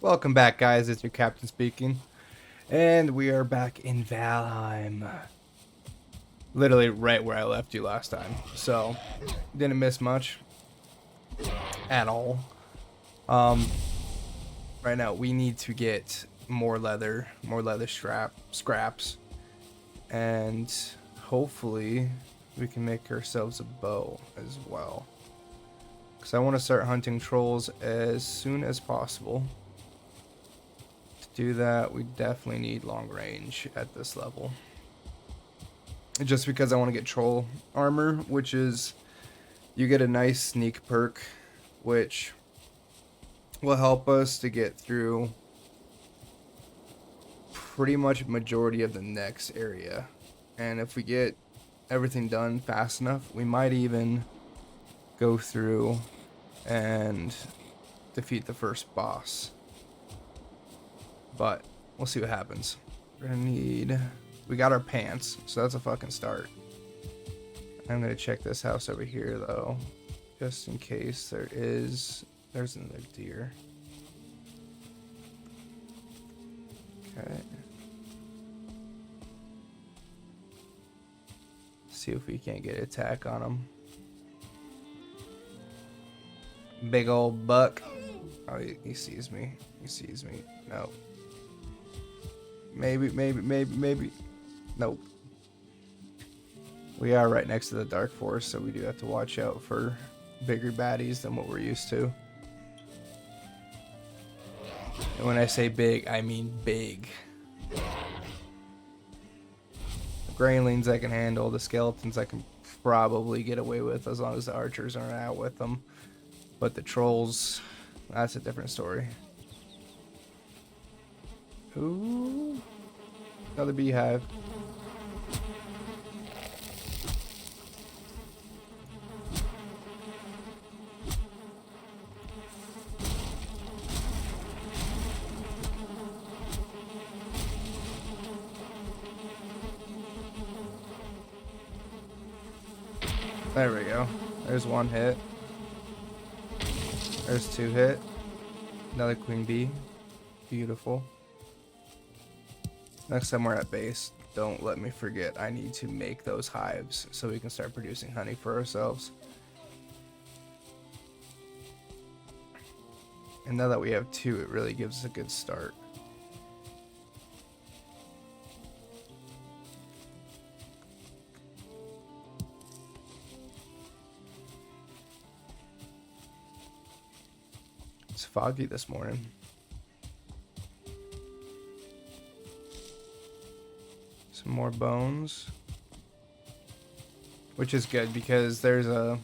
Welcome back, guys. It's your captain speaking. And we are back in Valheim. Literally right where I left you last time. So, didn't miss much at all. Right now, we need to get more leather scraps. And hopefully, we can make ourselves a bow as well. Because I want to start hunting trolls as soon as possible. Do that, we definitely need long range at this level. Just because I want to get troll armor, which is you get a nice sneak perk, which will help us to get through pretty much majority of the next area. And if we get everything done fast enough, we might even go through and defeat the first boss. But we'll see what happens. We're gonna need... We got our pants, so that's a fucking start. I'm gonna check this house over here, though. Just in case there's another deer. Okay. See if we can't get an attack on him. Big old buck. Oh, he sees me. He sees me. No. Maybe. Nope. We are right next to the dark forest, so we do have to watch out for bigger baddies than what we're used to. And when I say big, I mean big. The Graylings I can handle, the skeletons I can probably get away with as long as the archers aren't out with them. But the trolls, that's a different story. Ooh, another beehive. There we go. There's one hit. There's two hit. Another queen bee. Beautiful. Next time we're at base, don't let me forget. I need to make those hives so we can start producing honey for ourselves. And now that we have two, it really gives us a good start. It's foggy this morning. Some more bones, which is good because there's an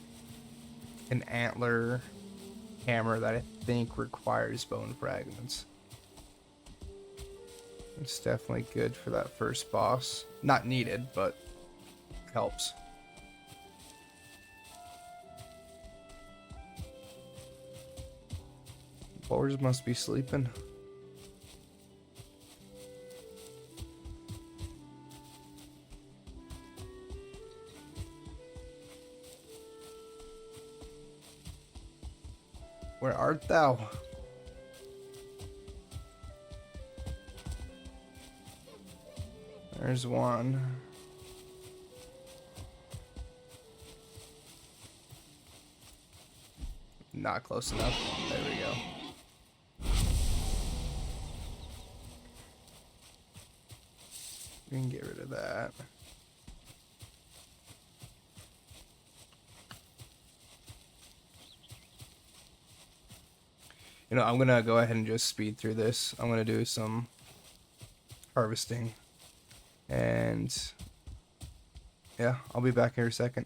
antler hammer that I think requires bone fragments. It's definitely good for that first boss. Not needed, but helps. Boars must be sleeping. Where art thou? There's one. Not close enough. There we go. We can get rid of that. You know, I'm gonna go ahead and just speed through this. I'm gonna do some harvesting. And yeah, I'll be back here in a second.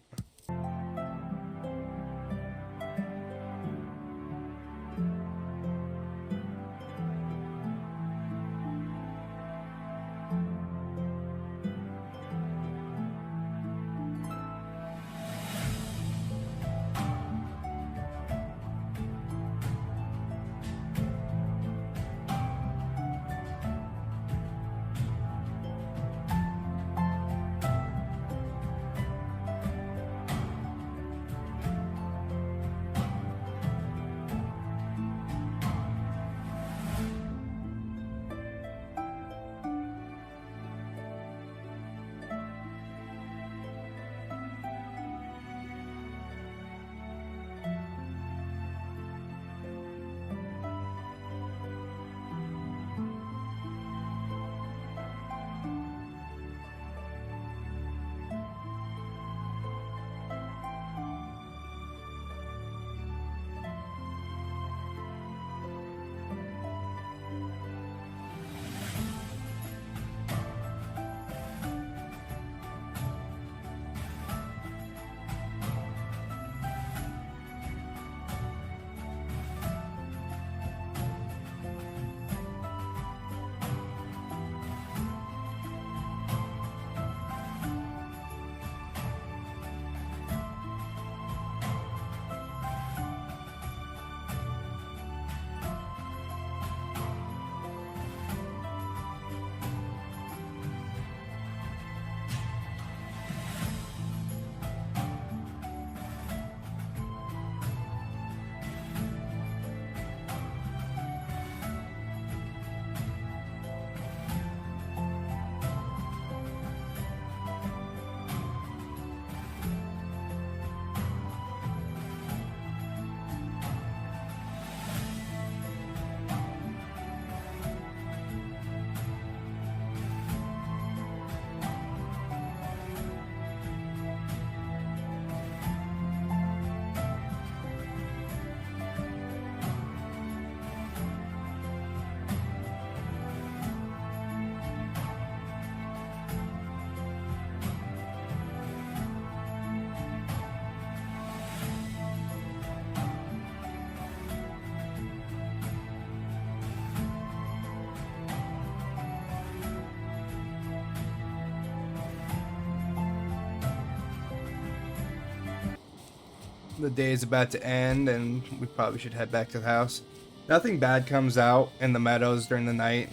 The day is about to end, and we probably should head back to the house. Nothing bad comes out in the meadows during the night.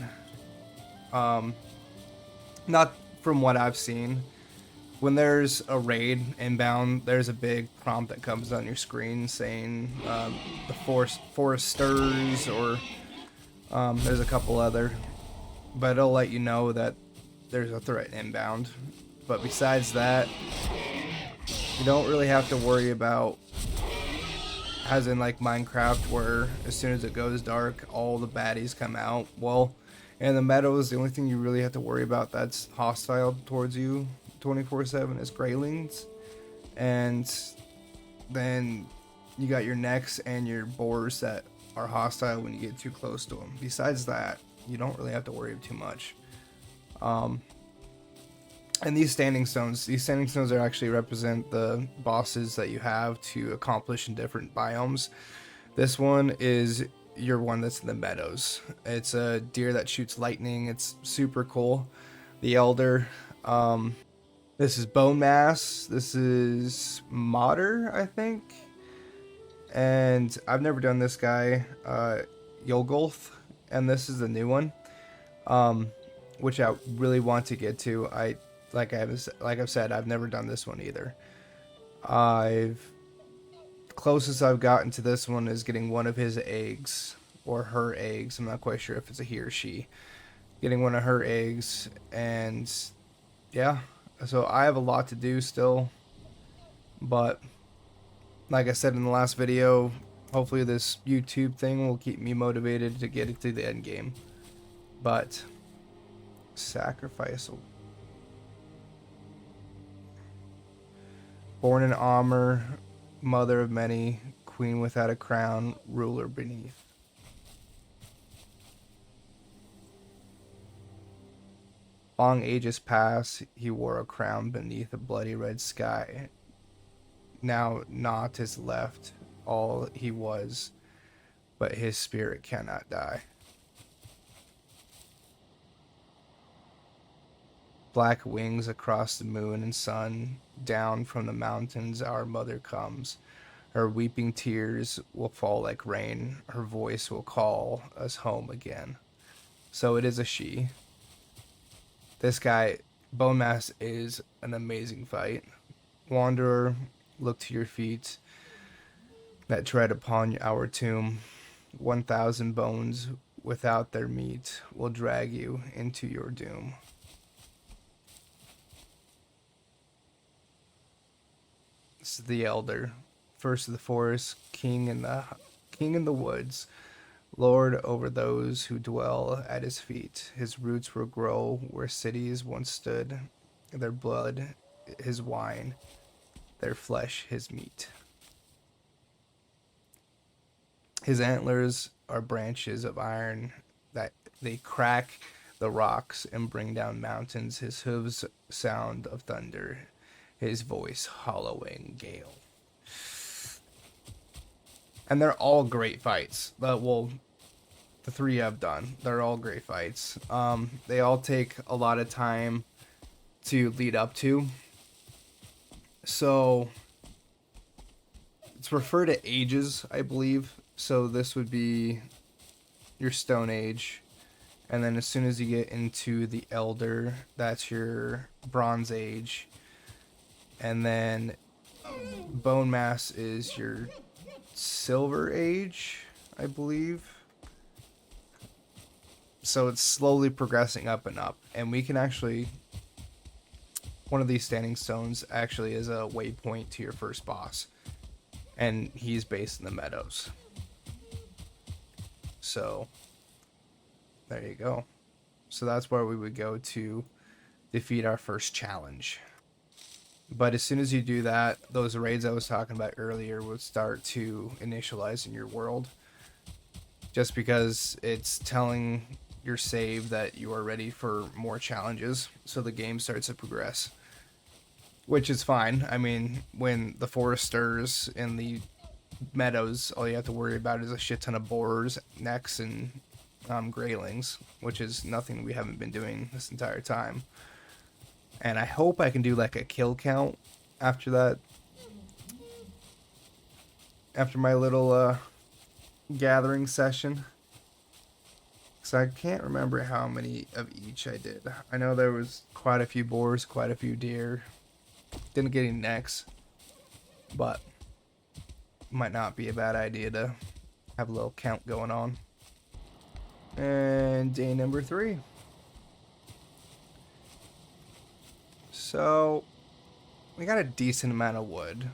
Um, not from what I've seen. When there's a raid inbound, there's a big prompt that comes on your screen saying the forest stirs, or there's a couple other, but it'll let you know that there's a threat inbound. But besides that, you don't really have to worry about, as in like Minecraft, where as soon as it goes dark, all the baddies come out. Well, in the meadows, the only thing you really have to worry about that's hostile towards you 24/7 is Greylings, and then you got your necks and your boars that are hostile when you get too close to them. Besides that, you don't really have to worry too much. And these standing stones are actually represent the bosses that you have to accomplish in different biomes. This one is your one that's in the meadows. It's a deer that shoots lightning. It's super cool. The Elder. This is Bone Mass. This is Modder, I think. And I've never done this guy, Yogolth, and this is the new one, which I really want to get to. Like I've said, I've never done this one either. Closest I've gotten to this one is getting one of his eggs, or her eggs. I'm not quite sure if it's a he or she. Getting one of her eggs, and yeah. So I have a lot to do still, but like I said in the last video, hopefully this YouTube thing will keep me motivated to get it to the end game. But sacrifice. Born in armor, mother of many, queen without a crown, ruler beneath. Long ages pass, he wore a crown beneath a bloody red sky. Now naught is left, all he was, but his spirit cannot die. Black wings across the moon and sun, down from the mountains our mother comes. Her weeping tears will fall like rain, her voice will call us home again. So it is a she. This guy, Bone Mass, is an amazing fight. Wanderer, look to your feet that tread upon our tomb. 1,000 bones without their meat will drag you into your doom. This is the Elder, first of the forest, king in the woods. Lord over those who dwell at his feet. His roots will grow where cities once stood. Their blood, his wine. Their flesh, his meat. His antlers are branches of iron that they crack the rocks and bring down mountains. His hooves sound of thunder. His voice hollowing gale. And they're all great fights. Well, the three I've done, they're all great fights. They all take a lot of time to lead up to. So it's referred to ages, I believe. So this would be your Stone Age. And then as soon as you get into the Elder, that's your Bronze Age. And then Bone Mass is your Silver Age, I believe. So it's slowly progressing up and up. And we can actually... One of these standing stones actually is a waypoint to your first boss. And he's based in the meadows. So, there you go. So that's where we would go to defeat our first challenge. But as soon as you do that, those raids I was talking about earlier would start to initialize in your world. Just because it's telling your save that you are ready for more challenges. So the game starts to progress. Which is fine. I mean, when the forest stirs in the meadows, all you have to worry about is a shit ton of boars, necks, and greylings. Which is nothing we haven't been doing this entire time. And I hope I can do like a kill count after that. after my little gathering session. So I can't remember how many of each I did. I know there was quite a few boars, quite a few deer. Didn't get any necks, but might not be a bad idea to have a little count going on. And day number 3. So we got a decent amount of wood.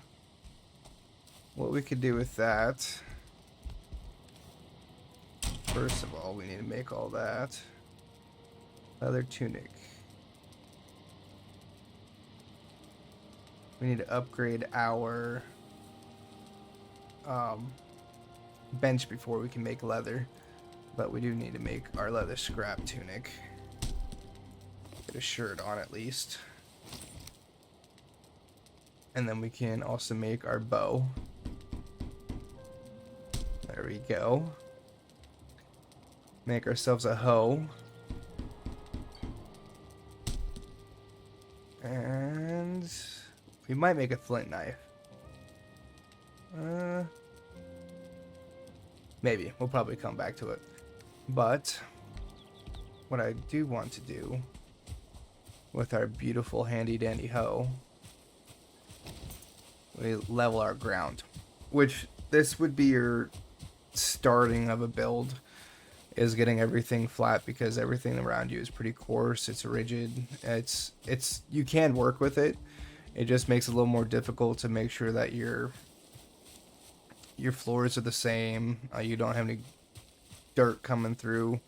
What we could do with that, first of all, we need to make all that. Leather tunic. We need to upgrade our bench before we can make leather. But we do need to make our leather scrap tunic. Get a shirt on at least. And then we can also make our bow. There we go. Make ourselves a hoe. And we might make a flint knife. Maybe. We'll probably come back to it. But what I do want to do with our beautiful handy dandy hoe, we level our ground. Which this would be your starting of a build, is getting everything flat, because everything around you is pretty coarse, it's rigid, it's you can work with it. It just makes it a little more difficult to make sure that your floors are the same, you don't have any dirt coming through.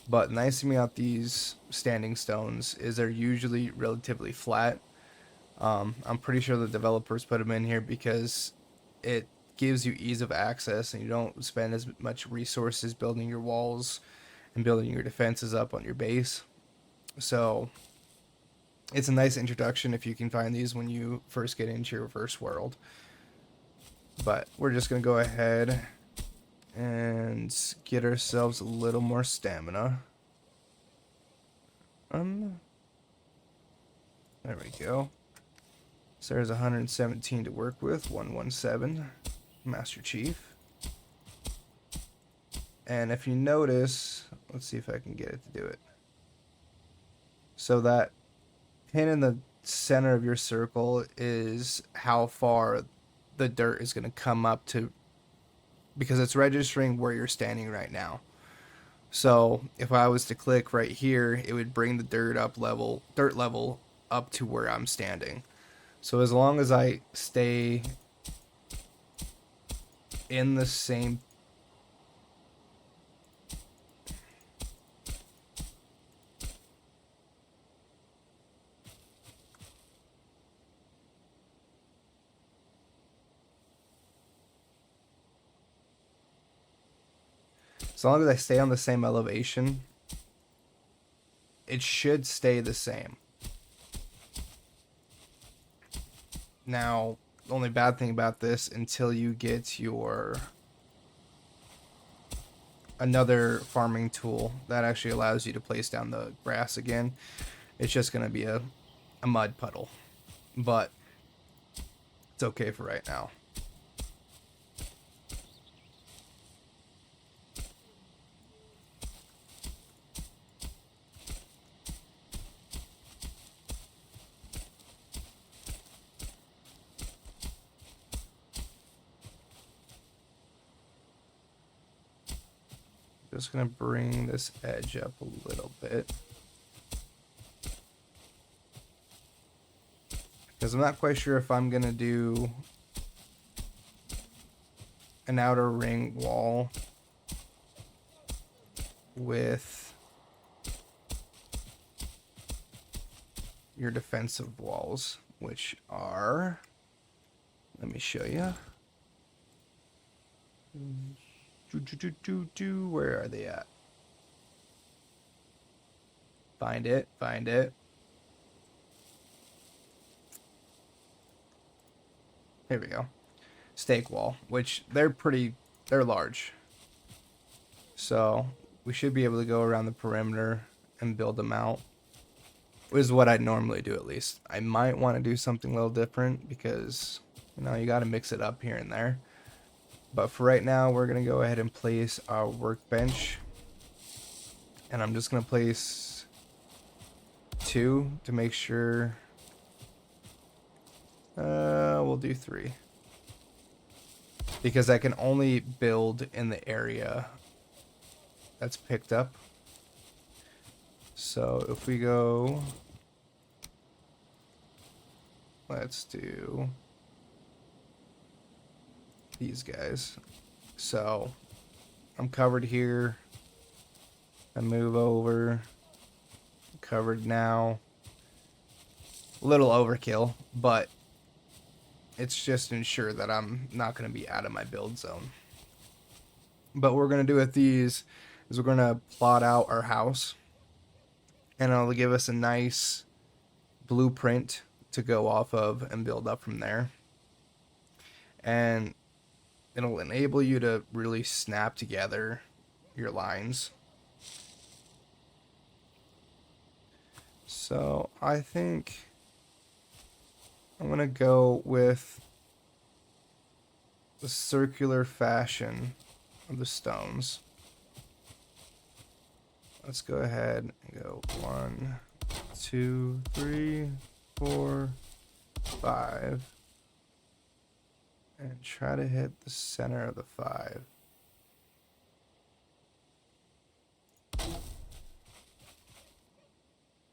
But the nice thing about these standing stones is they're usually relatively flat. I'm pretty sure the developers put them in here because it gives you ease of access and you don't spend as much resources building your walls and building your defenses up on your base. So it's a nice introduction if you can find these when you first get into your first world. But we're just going to go ahead and get ourselves a little more stamina. There we go. So there's 117 to work with. 117. Master Chief. And if you notice, let's see if I can get it to do it. So that pin in the center of your circle is how far the dirt is going to come up to, because it's registering where you're standing right now. So if I was to click right here, it would bring the dirt level up to where I'm standing. So as long as I stay in the same as long as I stay on the same elevation, it should stay the same. Now, the only bad thing about this, until you get your another farming tool that actually allows you to place down the grass again, it's just going to be a mud puddle. But it's okay for right now. Just gonna bring this edge up a little bit, because I'm not quite sure if I'm gonna do an outer ring wall with your defensive walls, which are, let me show you. Where are they at? Find it. Here we go. Stake wall, which they're large. So we should be able to go around the perimeter and build them out. Which is what I'd normally do, at least. I might want to do something a little different because, you know, you got to mix it up here and there. But for right now, we're going to go ahead and place our workbench. And I'm just going to place 2 to make sure. We'll do 3. Because I can only build in the area that's picked up. So if we go, let's do these guys. So I'm covered here. I move over. Covered now. A little overkill, but it's just to ensure that I'm not going to be out of my build zone. But what we're going to do with these is we're going to plot out our house. And it'll give us a nice blueprint to go off of and build up from there. And it'll enable you to really snap together your lines. So I think I'm going to go with the circular fashion of the stones. Let's go ahead and go 1, 2, 3, 4, 5. And try to hit the center of the 5.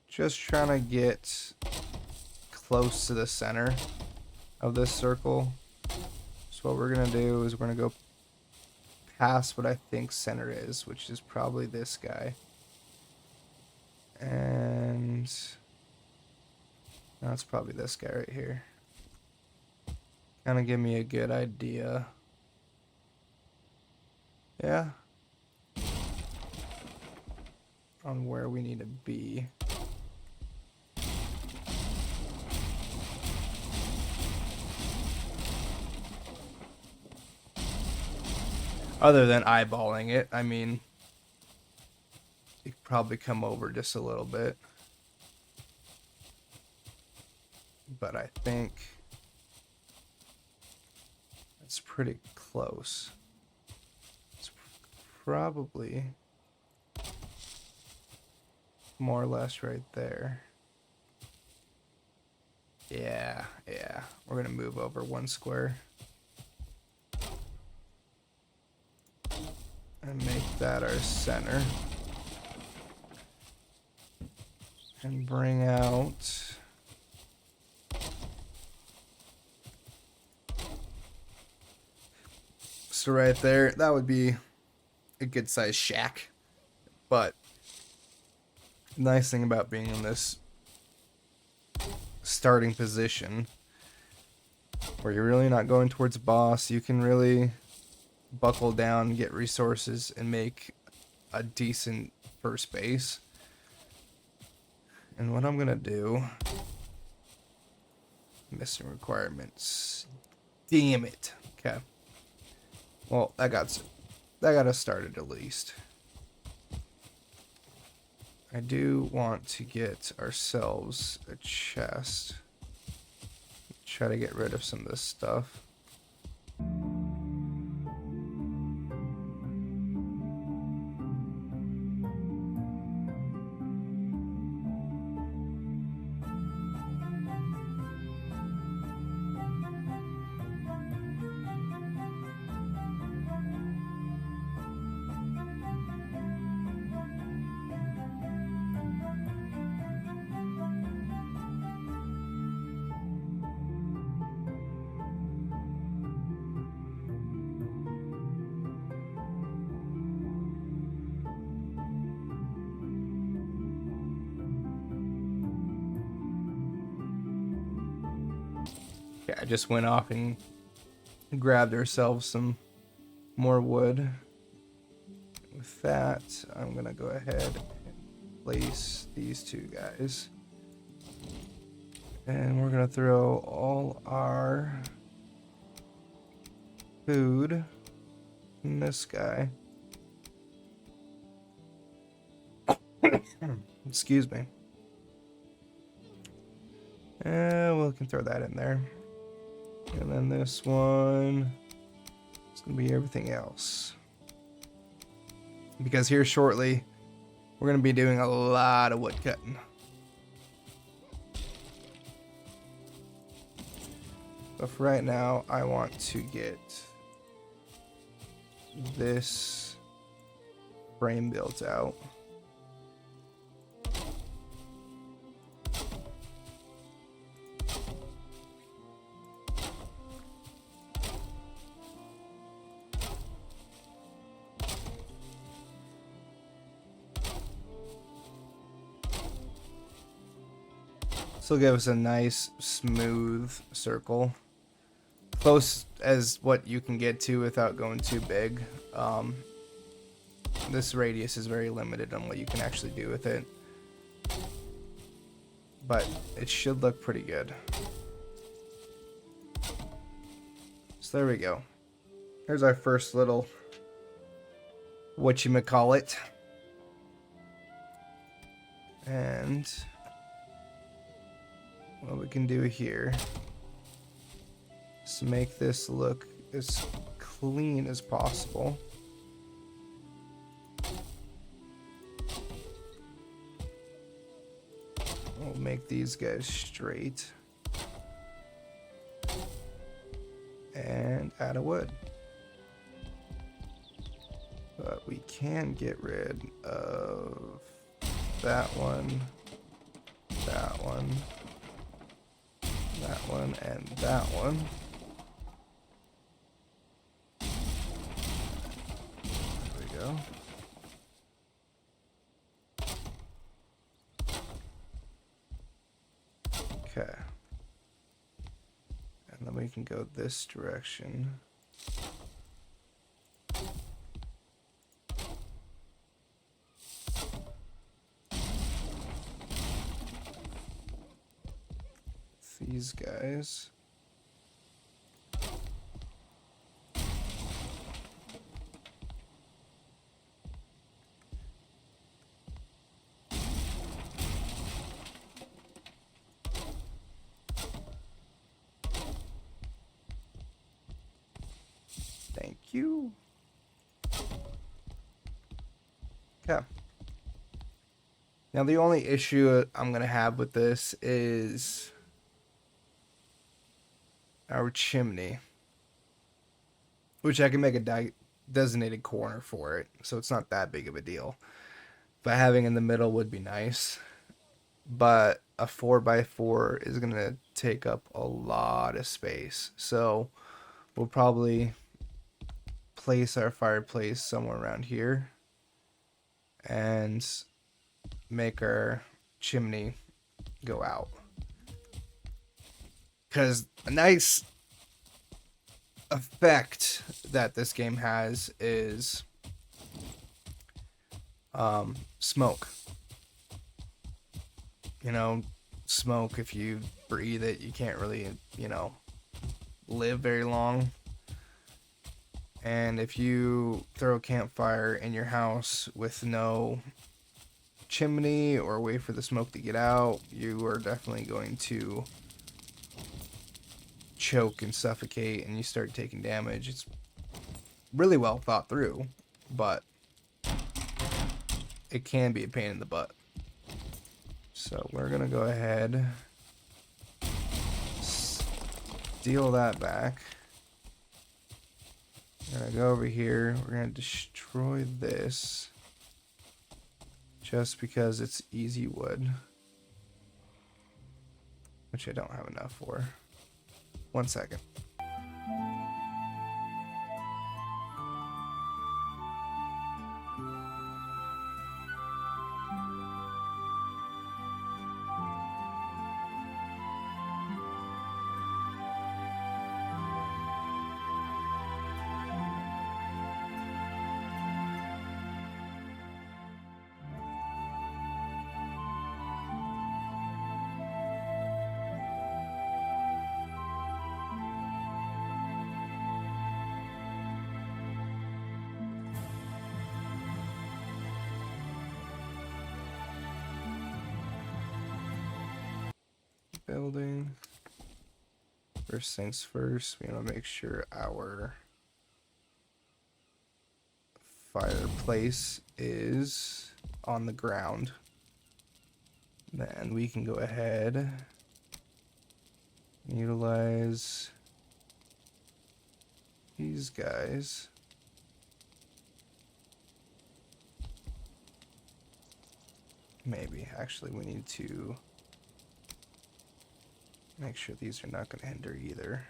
Just trying to get close to the center of this circle. So what we're going to do is we're going to go past what I think center is, which is probably this guy. And that's probably this guy right here. Kind of give me a good idea. Yeah. On where we need to be. Other than eyeballing it, I mean, you could probably come over just a little bit. But I think it's pretty close. It's probably more or less right there. Yeah. We're gonna move over 1 square. And make that our center. And bring out so right there, that would be a good sized shack. But the nice thing about being in this starting position where you're really not going towards a boss, you can really buckle down, get resources, and make a decent first base. And what I'm gonna do, missing requirements, damn it. Okay, well, that got us started at least. I do want to get ourselves a chest. Try to get rid of some of this stuff. Yeah, I just went off and grabbed ourselves some more wood. With that, I'm gonna go ahead and place these 2 guys. And we're gonna throw all our food in this guy. Excuse me. And we can throw that in there. And then this one, let's gonna be everything else. Because here shortly, we're gonna be doing a lot of wood cutting. But for right now, I want to get this frame built out. This will give us a nice smooth circle, close as what you can get to without going too big. This radius is very limited on what you can actually do with it, but it should look pretty good. So there we go. Here's our first little whatchamacallit. And what we can do here is make this look as clean as possible. We'll make these guys straight and add a wood. But we can get rid of that one, that one, that one, and that one. There we go. Okay. And then we can go this direction. These guys. Thank you. Okay. Now the only issue I'm gonna have with this is our chimney, which I can make a designated corner for it, so it's not that big of a deal. But having in the middle would be nice. But a 4x4 is gonna take up a lot of space, so we'll probably place our fireplace somewhere around here and make our chimney go out. Because a nice effect that this game has is smoke. You know, smoke, if you breathe it, you can't really, you know, live very long. And if you throw a campfire in your house with no chimney or wait for the smoke to get out, you are definitely going to choke and suffocate, and you start taking damage. It's really well thought through, but it can be a pain in the butt. So we're gonna go ahead, steal that back. We're gonna go over here, we're gonna destroy this just because it's easy wood, which I don't have enough for. 1 second. Building. First things first, we want to make sure our fireplace is on the ground, then we can go ahead and utilize these guys. Maybe. Actually, we need to make sure these are not going to hinder either.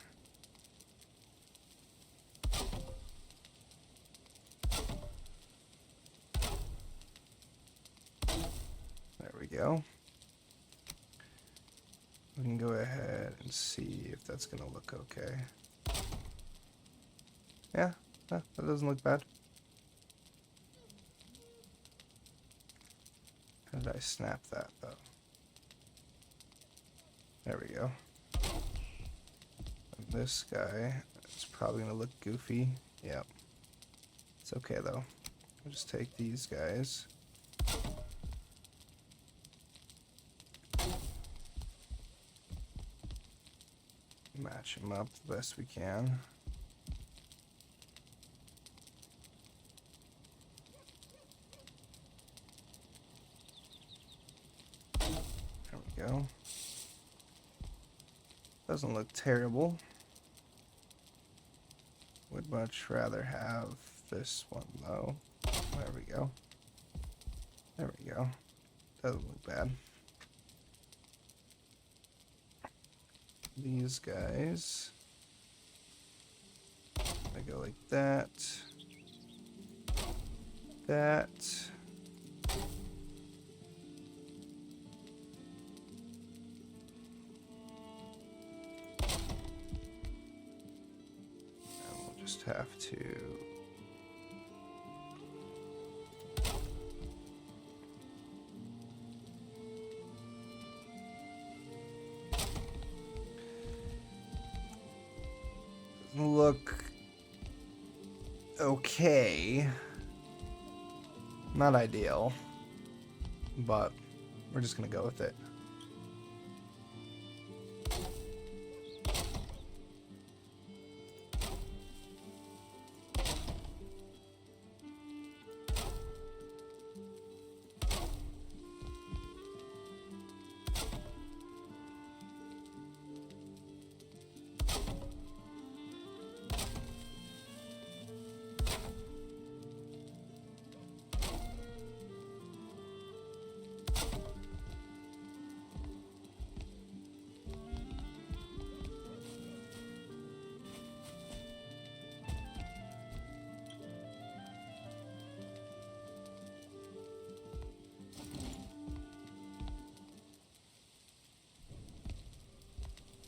There we go. We can go ahead and see if that's going to look okay. Yeah, that doesn't look bad. How did I snap that, though? There we go. And this guy is probably going to look goofy. Yep. It's okay, though. I'll just take these guys. Match them up the best we can. There we go. Doesn't look terrible. Would much rather have this one though. There we go. There we go. Doesn't look bad. These guys, I go like that. That. And we'll just have to look okay. Not ideal, but we're just gonna go with it.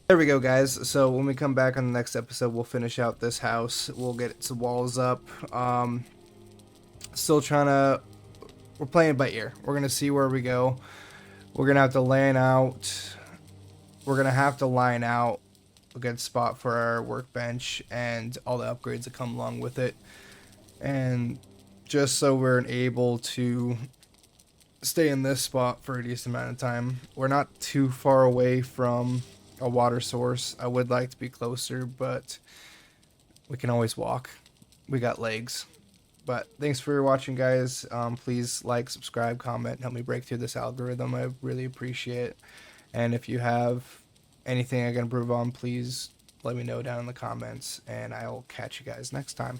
There we go, guys. So when we come back on the next episode, we'll finish out this house. We'll get some walls up. Still trying to... We're playing it by ear. We're going to see where we go. We're going to have to line out... We're going to have to line out a good spot for our workbench and all the upgrades that come along with it. And just so we're able to stay in this spot for a decent amount of time. We're not too far away from a water source. I would like to be closer, but we can always walk. We got legs. But thanks for watching, guys. Please like, subscribe, comment, help me break through this algorithm. I really appreciate it. And if you have anything I can improve on, please let me know down in the comments, and I'll catch you guys next time.